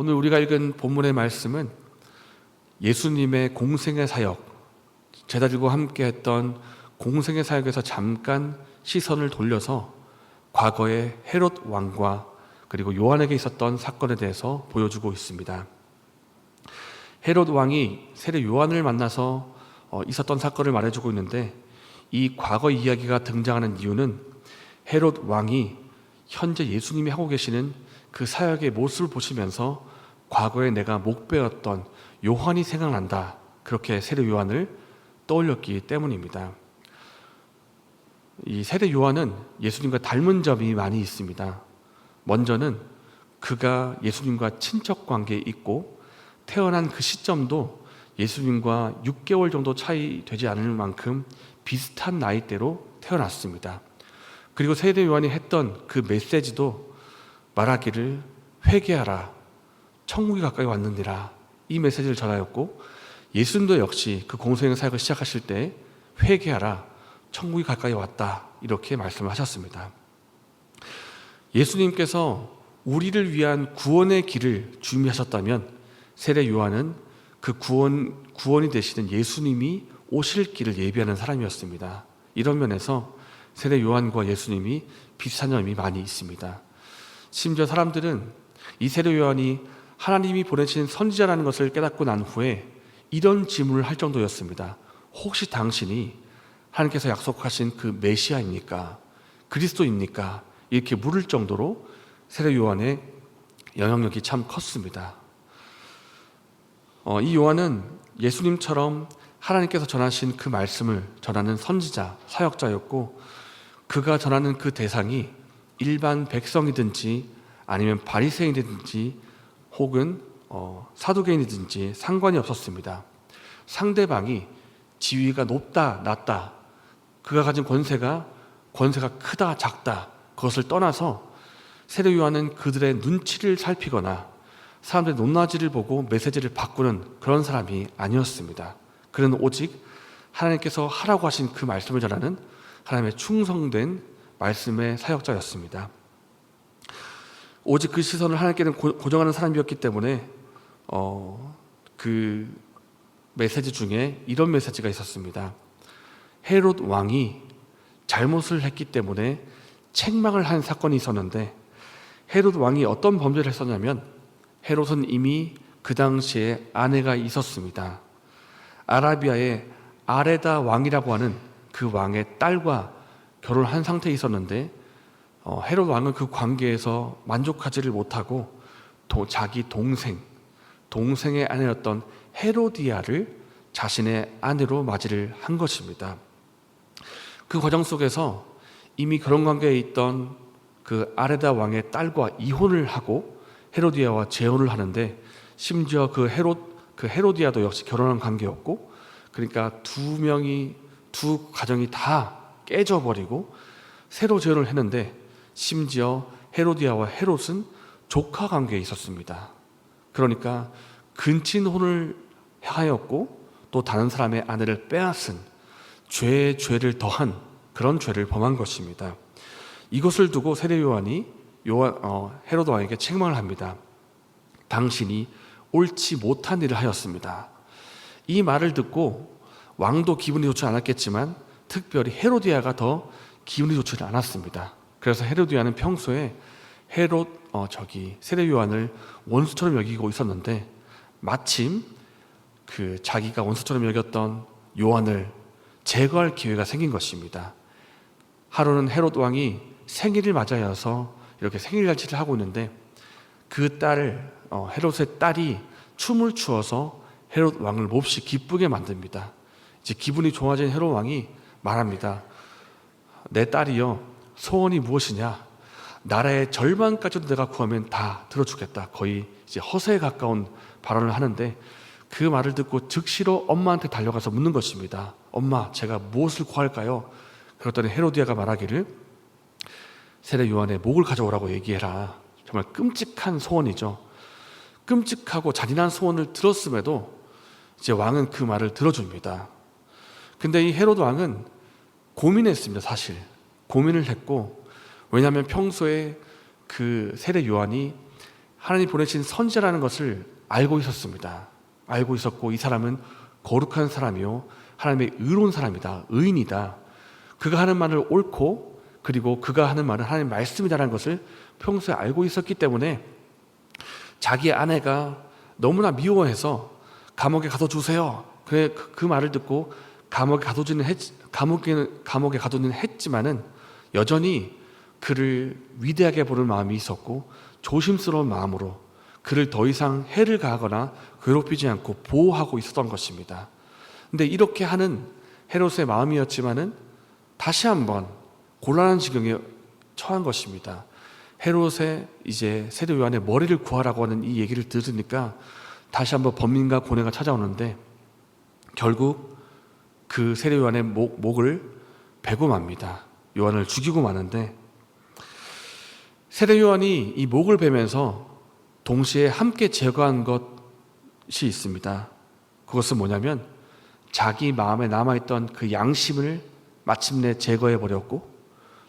오늘 우리가 읽은 본문의 말씀은 예수님의 공생의 사역, 제자 들고 함께 했던 공생의 사역에서 잠깐 시선을 돌려서 과거의 헤롯 왕과 그리고 요한에게 있었던 사건에 대해서 보여주고 있습니다. 헤롯 왕이 세례 요한을 만나서 있었던 사건을 말해주고 있는데, 이 과거 이야기가 등장하는 이유는 헤롯 왕이 현재 예수님이 하고 계시는 그 사역의 모습을 보시면서 과거에 내가 목배웠던 요한이 생각난다, 그렇게 세례 요한을 떠올렸기 때문입니다. 이 세례 요한은 예수님과 닮은 점이 많이 있습니다. 먼저는 그가 예수님과 친척 관계에 있고, 태어난 그 시점도 예수님과 6개월 정도 차이 되지 않을 만큼 비슷한 나이대로 태어났습니다. 그리고 세례 요한이 했던 그 메시지도 말하기를 회개하라, 천국이 가까이 왔느니라, 이 메시지를 전하였고, 예수님도 역시 그 공생의 사역을 시작하실 때 회개하라, 천국이 가까이 왔다, 이렇게 말씀을 하셨습니다. 예수님께서 우리를 위한 구원의 길을 준비하셨다면 세례 요한은 그 구원이 되시는 예수님이 오실 길을 예비하는 사람이었습니다. 이런 면에서 세례 요한과 예수님이 비슷한 점이 많이 있습니다. 심지어 사람들은 이 세례 요한이 하나님이 보내신 선지자라는 것을 깨닫고 난 후에 이런 질문을 할 정도였습니다. 혹시 당신이 하나님께서 약속하신 그 메시아입니까? 그리스도입니까? 이렇게 물을 정도로 세례 요한의 영향력이 참 컸습니다. 이 요한은 예수님처럼 하나님께서 전하신 그 말씀을 전하는 선지자, 사역자였고, 그가 전하는 그 대상이 일반 백성이든지 아니면 바리새인이든지 혹은 사두개인이든지 상관이 없었습니다. 상대방이 지위가 높다 낮다, 그가 가진 권세가 크다 작다, 그것을 떠나서 세례 요한은 그들의 눈치를 살피거나 사람들의 높낮이를 보고 메시지를 바꾸는 그런 사람이 아니었습니다. 그는 오직 하나님께서 하라고 하신 그 말씀을 전하는 하나님의 충성된 말씀의 사역자였습니다. 오직 그 시선을 하나님께는 고정하는 사람이었기 때문에 그 메시지 중에 이런 메시지가 있었습니다. 헤롯 왕이 잘못을 했기 때문에 책망을 한 사건이 있었는데, 헤롯 왕이 어떤 범죄를 했었냐면, 헤롯은 이미 그 당시에 아내가 있었습니다. 아라비아의 아레다 왕이라고 하는 그 왕의 딸과 결혼한 상태에 있었는데, 헤롯 왕은 그 관계에서 만족하지를 못하고 자기 동생의 아내였던 헤로디아를 자신의 아내로 맞이를 한 것입니다. 그 과정 속에서 이미 결혼 관계에 있던 그 아레다 왕의 딸과 이혼을 하고 헤로디아와 재혼을 하는데, 심지어 그 헤로디아도 역시 결혼한 관계였고, 그러니까 두 가정이 다 깨져버리고 새로 재혼을 했는데, 심지어 헤로디아와 헤롯은 조카 관계에 있었습니다. 그러니까 근친혼을 하였고 또 다른 사람의 아내를 빼앗은 죄에 죄를 더한 그런 죄를 범한 것입니다. 이것을 두고 세례 요한이 헤롯 왕에게 책망을 합니다. 당신이 옳지 못한 일을 하였습니다. 이 말을 듣고 왕도 기분이 좋지 않았겠지만 특별히 헤로디아가 더 기분이 좋지 않았습니다. 그래서 헤로디아는 평소에 세례 요한을 원수처럼 여기고 있었는데, 마침 그 자기가 원수처럼 여겼던 요한을 제거할 기회가 생긴 것입니다. 하루는 헤롯 왕이 생일을 맞아서 이렇게 생일잔치를 하고 있는데, 그 헤롯의 딸이 춤을 추어서 헤롯 왕을 몹시 기쁘게 만듭니다. 이제 기분이 좋아진 헤롯 왕이 말합니다. 내 딸이여, 소원이 무엇이냐? 나라의 절반까지도 내가 구하면 다 들어주겠다. 거의 이제 허세에 가까운 발언을 하는데, 그 말을 듣고 즉시로 엄마한테 달려가서 묻는 것입니다. 엄마, 제가 무엇을 구할까요? 그랬더니 헤로디아가 말하기를 세례 요한의 목을 가져오라고 얘기해라. 정말 끔찍한 소원이죠. 끔찍하고 잔인한 소원을 들었음에도 이제 왕은 그 말을 들어줍니다. 근데 이 헤롯 왕은 고민했습니다. 사실 고민을 했고, 왜냐하면 평소에 그 세례 요한이 하나님 보내신 선지자라는 것을 알고 있었습니다. 알고 있었고, 이 사람은 거룩한 사람이요 하나님의 의로운 사람이다, 의인이다. 그가 하는 말을 옳고, 그리고 그가 하는 말은 하나님의 말씀이다라는 것을 평소에 알고 있었기 때문에 자기 아내가 너무나 미워해서 감옥에 가둬주세요. 그 말을 듣고 감옥에 가두는 했지만은 여전히 그를 위대하게 보는 마음이 있었고, 조심스러운 마음으로 그를 더 이상 해를 가하거나 괴롭히지 않고 보호하고 있었던 것입니다. 근데 이렇게 하는 헤롯의 마음이었지만은 다시 한번 곤란한 지경에 처한 것입니다. 헤롯의 이제 세례 요한의 머리를 구하라고 하는 이 얘기를 들으니까 다시 한번 번민과 고뇌가 찾아오는데, 결국 그 세례 요한의 목을 베고 맙니다. 요한을 죽이고 마는데, 세례 요한이 이 목을 베면서 동시에 함께 제거한 것이 있습니다. 그것은 뭐냐면 자기 마음에 남아있던 그 양심을 마침내 제거해 버렸고,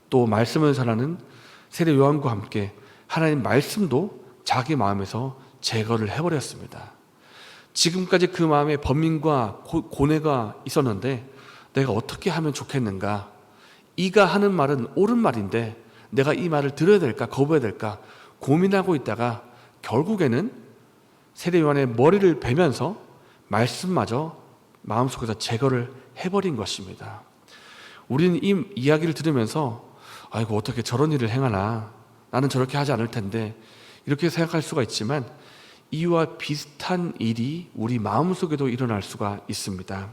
또 말씀을 전하는 세례 요한과 함께 하나님 말씀도 자기 마음에서 제거를 해버렸습니다. 지금까지 그 마음에 번민과 고뇌가 있었는데 내가 어떻게 하면 좋겠는가, 이가 하는 말은 옳은 말인데 내가 이 말을 들어야 될까 거부해야 될까 고민하고 있다가 결국에는 세례 요한의 머리를 베면서 말씀마저 마음속에서 제거를 해버린 것입니다. 우리는 이 이야기를 들으면서 아이고 어떻게 저런 일을 행하나, 나는 저렇게 하지 않을 텐데, 이렇게 생각할 수가 있지만 이와 비슷한 일이 우리 마음속에도 일어날 수가 있습니다.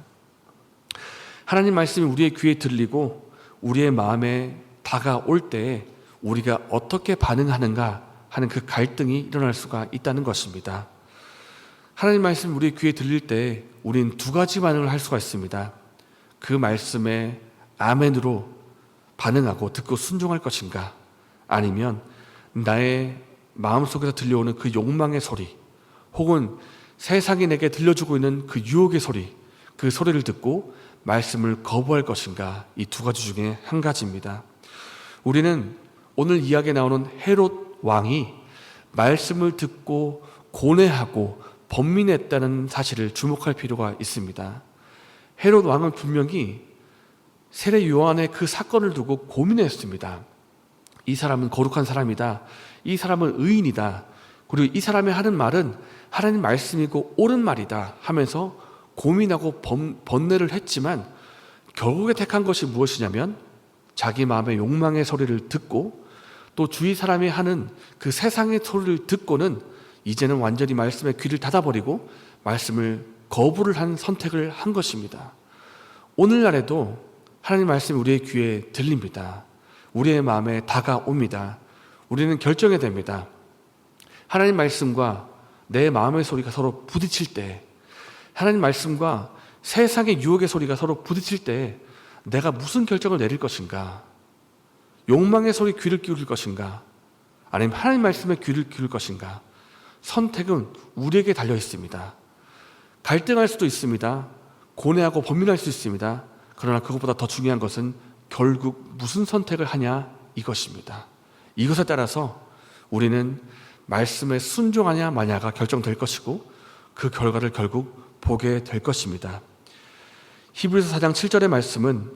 하나님 말씀이 우리의 귀에 들리고 우리의 마음에 다가올 때 우리가 어떻게 반응하는가 하는 그 갈등이 일어날 수가 있다는 것입니다. 하나님 말씀이 우리의 귀에 들릴 때 우리는 두 가지 반응을 할 수가 있습니다. 그 말씀에 아멘으로 반응하고 듣고 순종할 것인가, 아니면 나의 마음속에서 들려오는 그 욕망의 소리, 혹은 세상이 내게 들려주고 있는 그 유혹의 소리, 그 소리를 듣고 말씀을 거부할 것인가, 이 두 가지 중에 한 가지입니다. 우리는 오늘 이야기에 나오는 헤롯 왕이 말씀을 듣고 고뇌하고 번민했다는 사실을 주목할 필요가 있습니다. 헤롯 왕은 분명히 세례 요한의 그 사건을 두고 고민했습니다. 이 사람은 거룩한 사람이다, 이 사람은 의인이다, 그리고 이 사람이 하는 말은 하나님 말씀이고 옳은 말이다 하면서 고민하고 번뇌를 했지만 결국에 택한 것이 무엇이냐면 자기 마음의 욕망의 소리를 듣고, 또 주위 사람이 하는 그 세상의 소리를 듣고는 이제는 완전히 말씀에 귀를 닫아버리고 말씀을 거부를 한 선택을 한 것입니다. 오늘날에도 하나님 말씀이 우리의 귀에 들립니다. 우리의 마음에 다가옵니다. 우리는 결정해야 됩니다. 하나님 말씀과 내 마음의 소리가 서로 부딪힐 때, 하나님 말씀과 세상의 유혹의 소리가 서로 부딪힐 때 내가 무슨 결정을 내릴 것인가? 욕망의 소리 귀를 기울일 것인가? 아니면 하나님 말씀에 귀를 기울일 것인가? 선택은 우리에게 달려 있습니다. 갈등할 수도 있습니다. 고뇌하고 번민할 수 있습니다. 그러나 그것보다 더 중요한 것은 결국 무슨 선택을 하냐, 이것입니다. 이것에 따라서 우리는 말씀에 순종하냐 마냐가 결정될 것이고 그 결과를 결국 보게 될 것입니다. 히브리서 4장 7절의 말씀은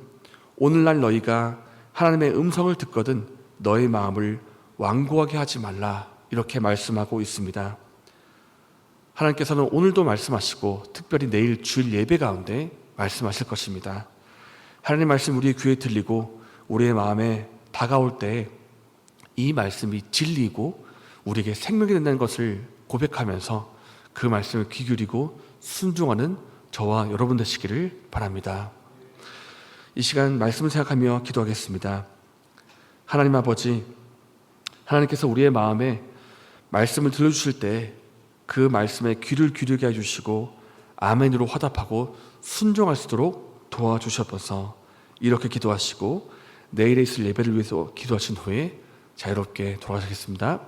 오늘날 너희가 하나님의 음성을 듣거든 너의 마음을 완고하게 하지 말라, 이렇게 말씀하고 있습니다. 하나님께서는 오늘도 말씀하시고 특별히 내일 주일 예배 가운데 말씀하실 것입니다. 하나님 말씀 우리의 귀에 들리고 우리의 마음에 다가올 때 이 말씀이 진리이고 우리에게 생명이 된다는 것을 고백하면서 그 말씀을 귀 기울이고 순종하는 저와 여러분 되시기를 바랍니다. 이 시간 말씀을 생각하며 기도하겠습니다. 하나님 아버지, 하나님께서 우리의 마음에 말씀을 들려주실 때 그 말씀에 귀를 기울이게 해주시고 아멘으로 화답하고 순종할 수 있도록 도와주셔서 이렇게 기도하시고 내일에 있을 예배를 위해서 기도하신 후에 자유롭게 돌아가시겠습니다.